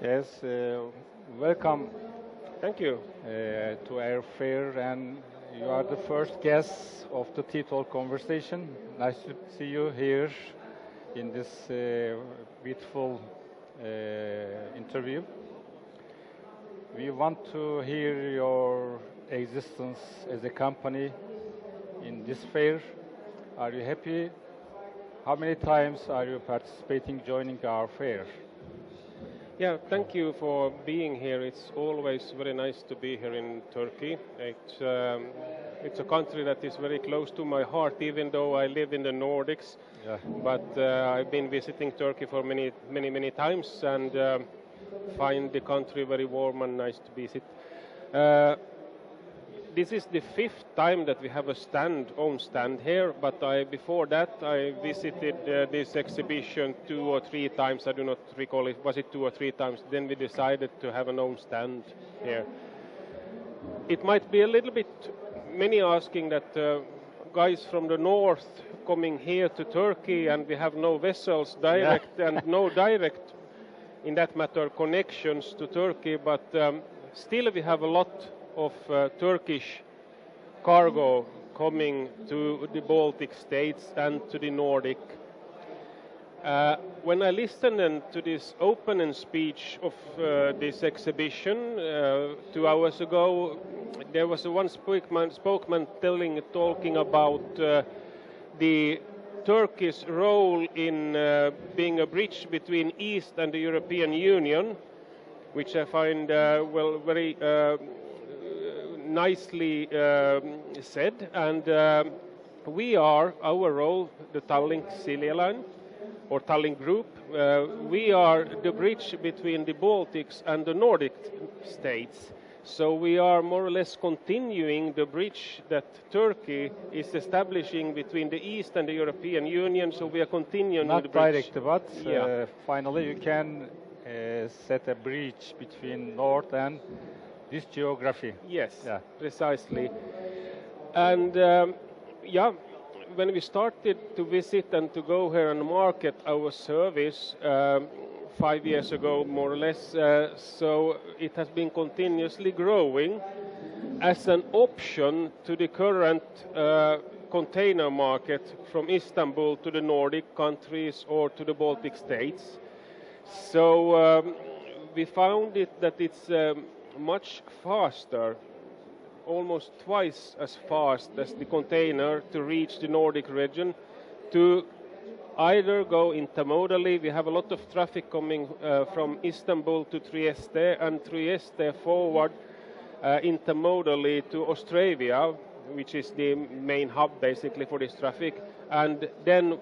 Yes, welcome Thank you. to our fair, and you are the first guest of the T-Talk conversation. Nice to see you here in this beautiful interview. We want to hear your existence as a company in this fair. Are you happy? How many times are you participating, joining our fair? Yeah, thank you for being here. It's always very nice to be here in Turkey. It's a country that is very close to my heart, even though I live in the Nordics. Yeah. But I've been visiting Turkey for many times and find the country very warm and nice to visit. This is the fifth time that we have a own stand here, but before that I visited this exhibition 2 or 3 times. I do not recall if was it 2 or 3 times. Then we decided to have an own stand here. It might be a little bit many asking that guys from the north coming here to Turkey and we have no vessels direct and no direct, in that matter, connections to Turkey, but still we have a lot of Turkish cargo coming to the Baltic states and to the Nordic. When I listened to this opening speech of this exhibition 2 hours ago, there was one spokesman talking about the Turkey's role in being a bridge between East and the European Union, which I find very nicely said. And our role, the Tallink Silja line, or Tallink Group, we are the bridge between the Baltics and the Nordic states. So we are more or less continuing the bridge that Turkey is establishing between the East and the European Union. So we are continuing Not the bridge. direct, but finally you can set a bridge between North and this geography. Yes, Yeah. precisely. And when we started to visit and to go here and market our service 5 years ago, more or less, so it has been continuously growing as an option to the current container market from Istanbul to the Nordic countries or to the Baltic states. So we found that it's much faster, almost twice as fast as the container to reach the Nordic region, to either go intermodally. We have a lot of traffic coming from Istanbul to Trieste, and Trieste forward intermodally to Australia, which is the main hub basically for this traffic, and then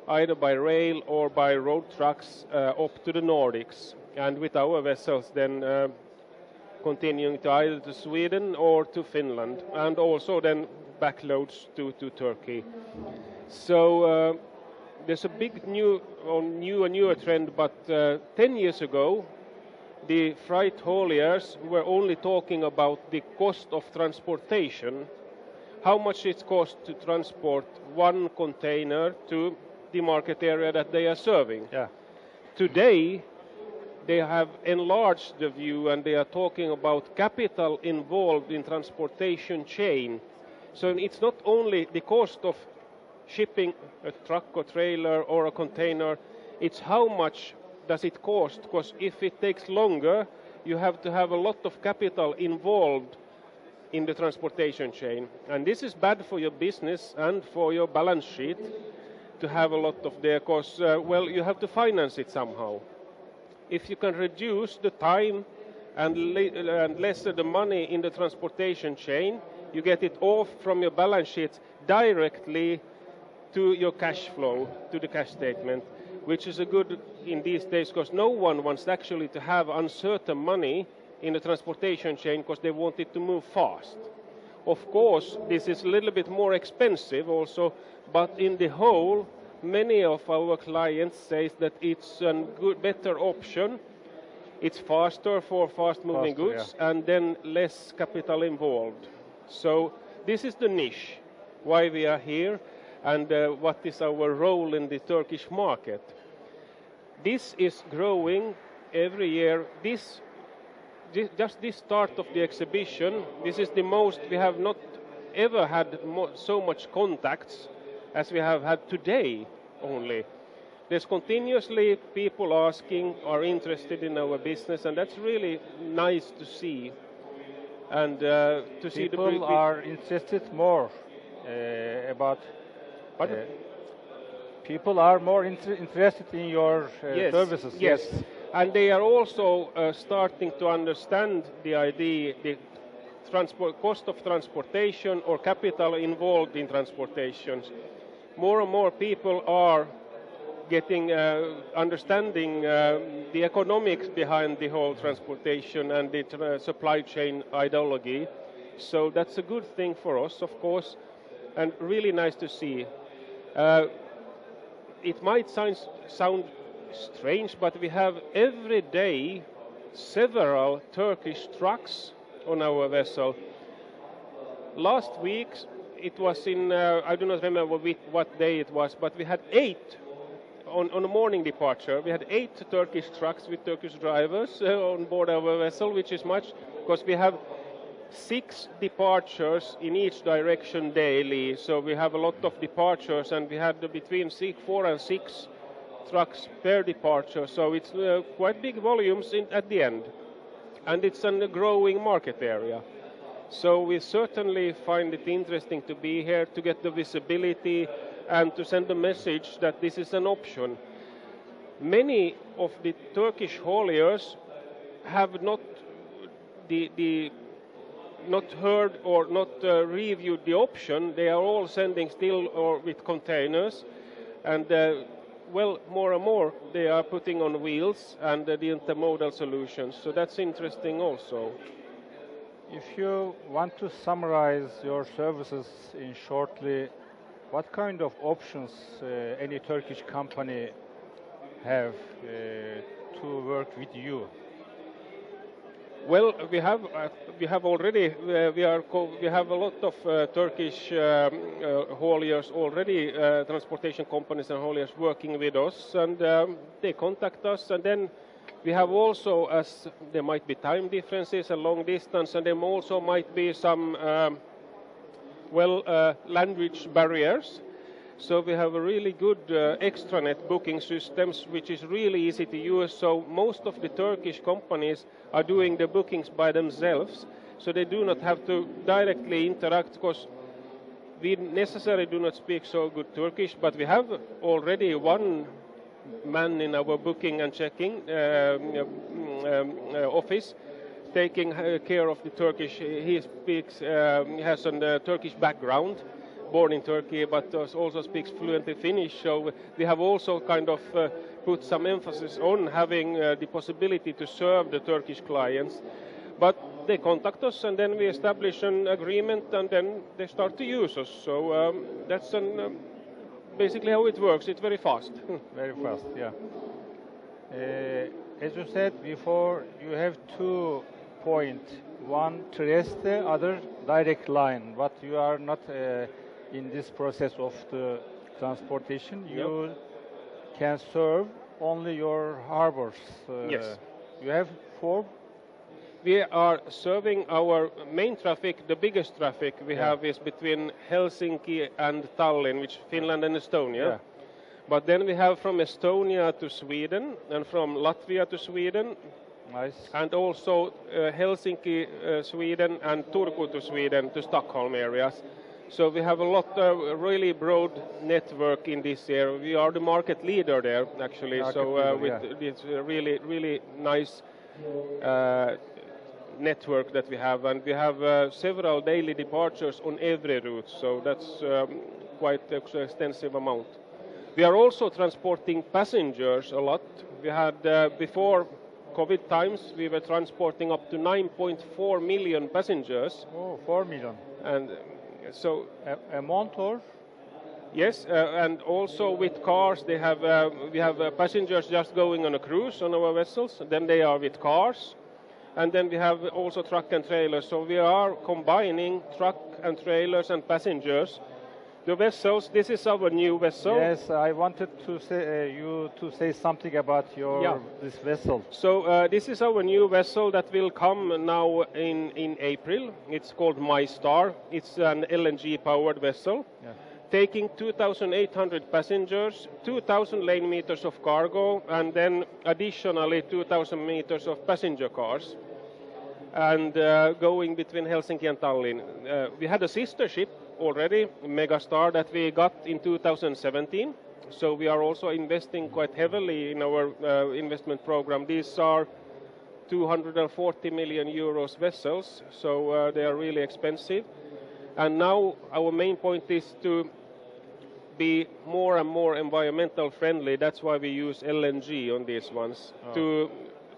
either by rail or by road trucks up to the Nordics, and with our vessels then continuing to either to Sweden or to Finland, and also then backloads to Turkey. So there's a big newer trend, but 10 years ago the freight hauliers were only talking about the cost of transportation, how much it costs to transport one container to the market area that they are serving. Yeah. Today they have enlarged the view and they are talking about capital involved in transportation chain. So it's not only the cost of shipping a truck or trailer or a container, it's how much does it cost, because if it takes longer, you have to have a lot of capital involved in the transportation chain. And this is bad for your business and for your balance sheet to have a lot of there, because, you have to finance it somehow. If you can reduce the time and lessen the money in the transportation chain, you get it off from your balance sheet directly to your cash flow, to the cash statement, which is a good in these days, because no one wants actually to have uncertain money in the transportation chain because they want it to move fast. Of course, this is a little bit more expensive also, but in the whole, many of our clients say that it's a better option. It's faster for fast-moving goods, and then less capital involved. So this is the niche, why we are here, and what is our role in the Turkish market. This is growing every year. Just this start of the exhibition, this is the most, we have not ever had so much contacts as we have had today only. There's continuously people asking, are interested in our business, and that's really nice to see. And to see people are interested more about. People are more interested in your services. Yes, and they are also starting to understand the idea, the cost of transportation or capital involved in transportations. More and more people are getting understanding the economics behind the whole transportation and the supply chain ideology. So that's a good thing for us, of course, and really nice to see. It might sound strange, but we have every day several Turkish trucks on our vessel. Last week, it was in, I do not remember what day it was, but we had 8 on a morning departure. We had 8 Turkish trucks with Turkish drivers on board our vessel, which is much, because we have 6 departures in each direction daily. So we have a lot of departures, and we had between 4 and 6 trucks per departure. So it's quite big volumes at the end. And it's a growing market area. So we certainly find it interesting to be here, to get the visibility and to send a message that this is an option. Many of the Turkish hauliers have not not heard or not reviewed the option. They are all sending still or with containers, and well, more and more they are putting on wheels and the intermodal solutions. So that's interesting also. If you want to summarize your services in shortly, what kind of options any Turkish company have to work with you? Well, we have already we have a lot of Turkish hauliers already, transportation companies and hauliers working with us, and they contact us, and then we have also, as there might be time differences and long distance, and there also might be some language barriers. So we have a really good extranet booking systems, which is really easy to use. So most of the Turkish companies are doing the bookings by themselves, so they do not have to directly interact, because we necessarily do not speak so good Turkish, but we have already one man in our booking and checking office taking care of the Turkish. He speaks, he has a Turkish background, born in Turkey, but also speaks fluently Finnish. So we have also kind of put some emphasis on having the possibility to serve the Turkish clients. But they contact us, and then we establish an agreement, and then they start to use us. So that's basically how it works. It's very fast. Very fast, yeah. As you said before, you have 2 points. One Trieste, other direct line. But you are not in this process of the transportation. You can serve only your harbors. Yes. You have 4? We are serving our main traffic. The biggest traffic we have is between Helsinki and Tallinn, which Finland and Estonia. Yeah. But then we have from Estonia to Sweden, and from Latvia to Sweden. Nice. And also Helsinki, Sweden, and Turku to Sweden, to Stockholm areas. So we have a lot of really broad network in this area. We are the market leader there, actually. With this really, really nice network that we have, and we have several daily departures on every route. So that's quite an extensive amount. We are also transporting passengers a lot. We had before COVID times, we were transporting up to 9.4 million passengers. Oh, 4 million. And so a month or? Yes, and also with cars, they have we have passengers just going on a cruise on our vessels. Then they are with cars, and then we have also truck and trailers. So we are combining truck and trailers and passengers The vessels, this is our new vessel. Yes, I wanted to say you to say something about your this vessel. So this is our new vessel that will come now in April. It's called MyStar. It's an LNG powered vessel. Yeah. Taking 2,800 passengers, 2,000 lane meters of cargo, and then additionally 2,000 meters of passenger cars, and going between Helsinki and Tallinn. We had a sister ship already, Megastar, that we got in 2017. So we are also investing quite heavily in our investment program. These are 240 million euros vessels, so they are really expensive. And now our main point is to be more and more environmental friendly. That's why we use LNG on these ones, to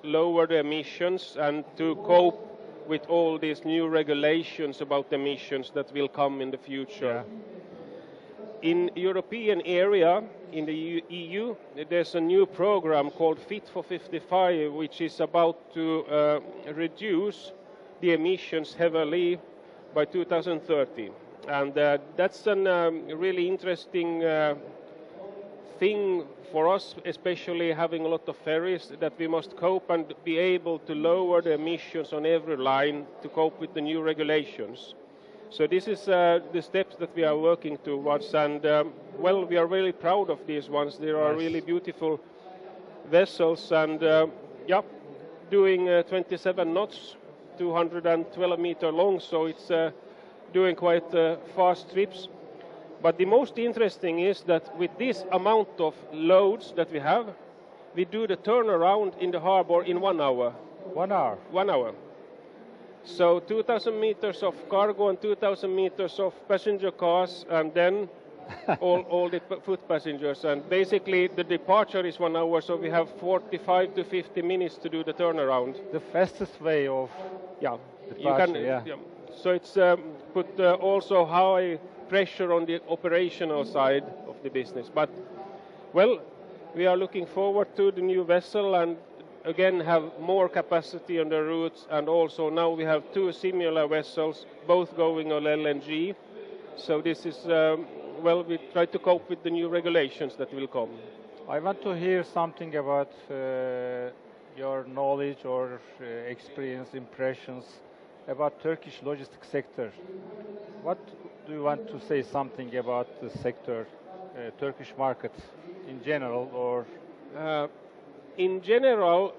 lower the emissions and to cope with all these new regulations about emissions that will come in the future. Yeah. In European area, in the EU, there's a new program called Fit for 55, which is about to reduce the emissions heavily by 2030. And that's a really interesting thing for us, especially having a lot of ferries, that we must cope and be able to lower the emissions on every line to cope with the new regulations. So this is the steps that we are working towards, and well, we are really proud of these ones. They are really beautiful vessels, and doing 27 knots, 212 meter long, so it's doing quite fast trips. But the most interesting is that with this amount of loads that we have, we do the turnaround in the harbor in 1 hour. 1 hour? 1 hour. So 2,000 meters of cargo and 2,000 meters of passenger cars, and then all the foot passengers. And basically the departure is 1 hour, so we have 45 to 50 minutes to do the turnaround. The fastest way of departure, So it's put also high pressure on the operational side of the business. But, well, we are looking forward to the new vessel and again have more capacity on the routes, and also now we have 2 similar vessels, both going on LNG. So this is, well, we try to cope with the new regulations that will come. I want to hear something about your knowledge or experience, impressions about Turkish logistics sector. What do you want to say something about the sector, Turkish market in general, or? In general,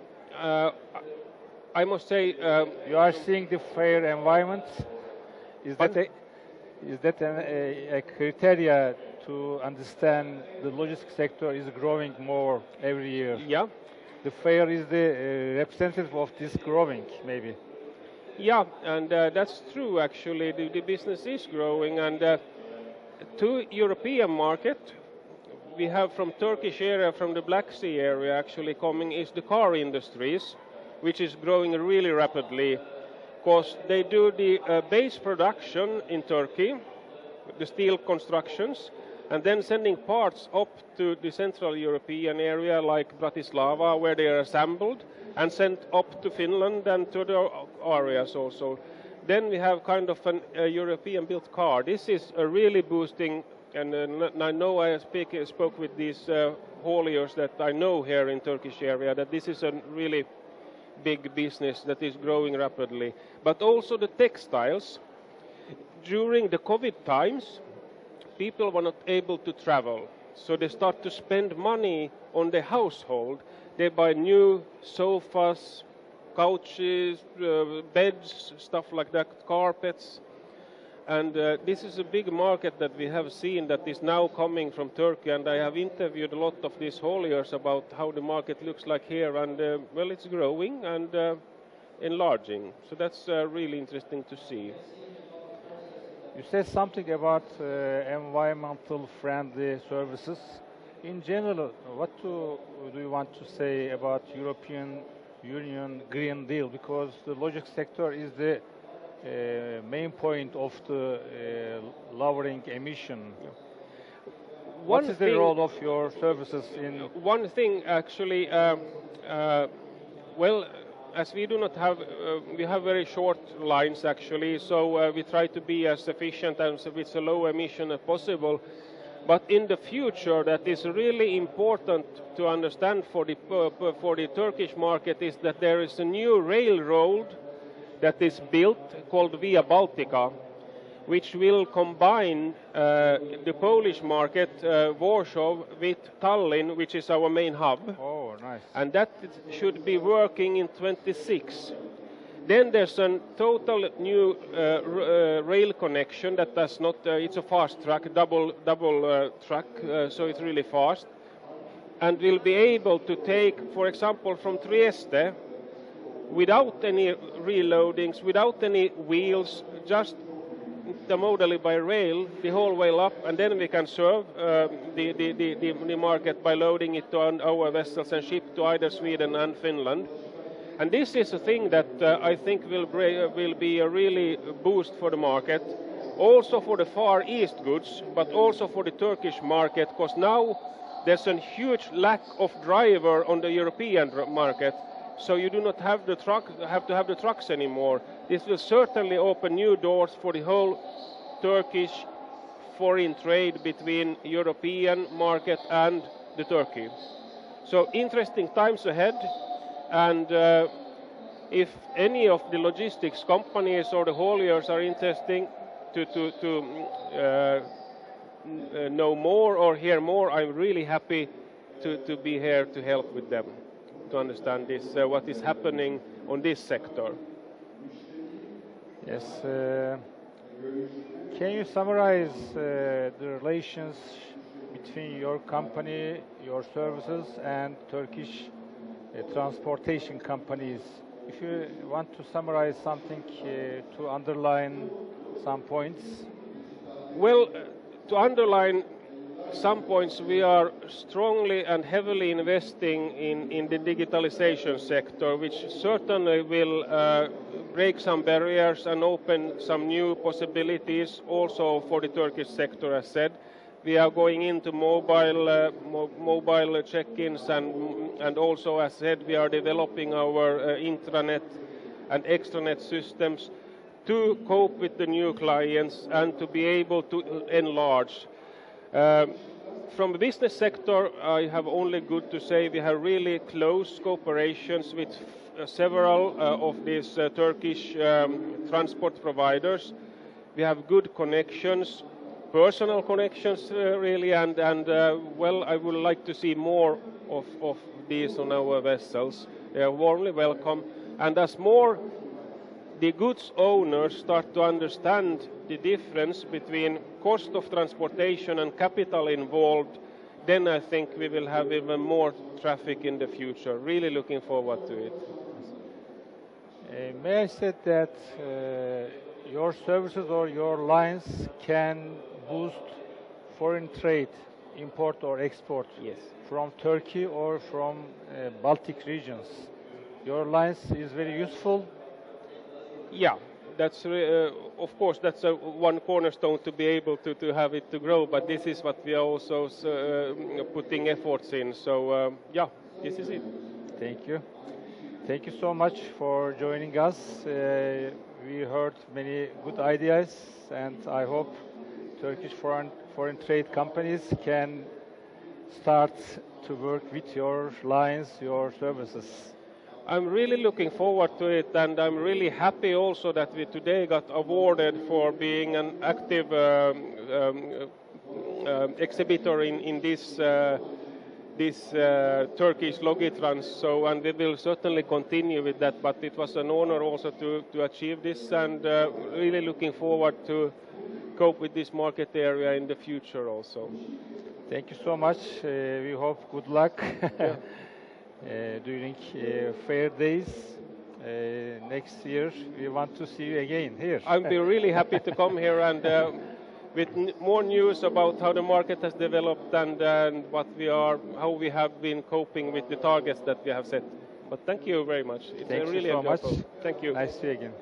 I must say you are seeing the fair environment. Is that a criteria to understand the logistics sector is growing more every year? Yeah. The fair is the representative of this growing, maybe. Yeah, and that's true actually. The business is growing, and to European market, we have from Turkish area, from the Black Sea area actually coming is the car industries, which is growing really rapidly, because they do the base production in Turkey, the steel constructions, and then sending parts up to the Central European area like Bratislava, where they are assembled and sent up to Finland and to the areas also. Then we have kind of a European-built car. This is really boosting, and I know I spoke with these hauliers that I know here in Turkish area, that this is a really big business that is growing rapidly. But also the textiles. During the COVID times, people were not able to travel, so they start to spend money on the household. They buy new sofas, couches, beds, stuff like that, carpets. And this is a big market that we have seen that is now coming from Turkey, and I have interviewed a lot of these hauliers about how the market looks like here, and well, it's growing and enlarging. So that's really interesting to see. You said something about environmental friendly services. In general, what do you want to say about European Union Green Deal? Because the logistics sector is the main point of the lowering emission. What is the role of your services in? One thing actually, well, as we do not have, we have very short lines actually, so we try to be as efficient and with a low emission as possible. But in the future, that is really important to understand for the Turkish market is that there is a new railroad that is built called Via Baltica, which will combine the Polish market, Warsaw, with Tallinn, which is our main hub. Oh, nice. And that should be working in 26. Then there's a total new rail connection that does not, it's a fast track, double track, so it's really fast. And we'll be able to take, for example, from Trieste, without any reloadings, without any wheels, just the modally by rail, the whole way up, and then we can serve the market by loading it to our vessels and ship to either Sweden and Finland. And this is a thing that I think will be a really boost for the market, also for the Far East goods, but also for the Turkish market, because now there's a huge lack of driver on the European market, so you do not have to have the trucks anymore. This will certainly open new doors for the whole Turkish foreign trade between European market and the Turkey. So interesting times ahead. And if any of the logistics companies or the hauliers are interested to know more or hear more, I'm really happy to be here to help with them to understand this, what is happening on this sector. Yes. Can you summarize the relations between your company, your services, and Turkish transportation companies? If you want to summarize something to underline some points. Well, to underline some points, we are strongly and heavily investing in the digitalization sector, which certainly will break some barriers and open some new possibilities also for the Turkish sector, as said. We are going into mobile check-ins and also, as said, we are developing our intranet and extranet systems to cope with the new clients and to be able to enlarge. From the business sector, I have only good to say we have really close cooperations with several of these Turkish transport providers. We have good connections, personal connections really, and well, I would like to see more of these on our vessels. They are warmly welcome, and as more the goods owners start to understand the difference between cost of transportation and capital involved, then I think we will have even more traffic in the future. Really looking forward to it. May I say that your services or your lines can boost foreign trade, import or export, yes, from Turkey or from Baltic regions? Your lines is very useful. Yeah, that's of course that's one cornerstone to be able to have it to grow. But this is what we are also putting efforts in. So yeah, this is it. Thank you. Thank you so much for joining us. We heard many good ideas, and I hope Turkish foreign trade companies can start to work with your lines, your services. I'm really looking forward to it, and I'm really happy also that we today got awarded for being an active exhibitor in this Turkish logitrans. So, and we will certainly continue with that. But it was an honor also to achieve this, and really looking forward to cope with this market area in the future also. Thank you so much. We hope good luck. Yeah. During fair days next year. We want to see you again here. I'll be really happy to come here and with more news about how the market has developed and how we have been coping with the targets that we have set. But thank you very much. It's Thank really you so much. Thank you. Nice to see you again.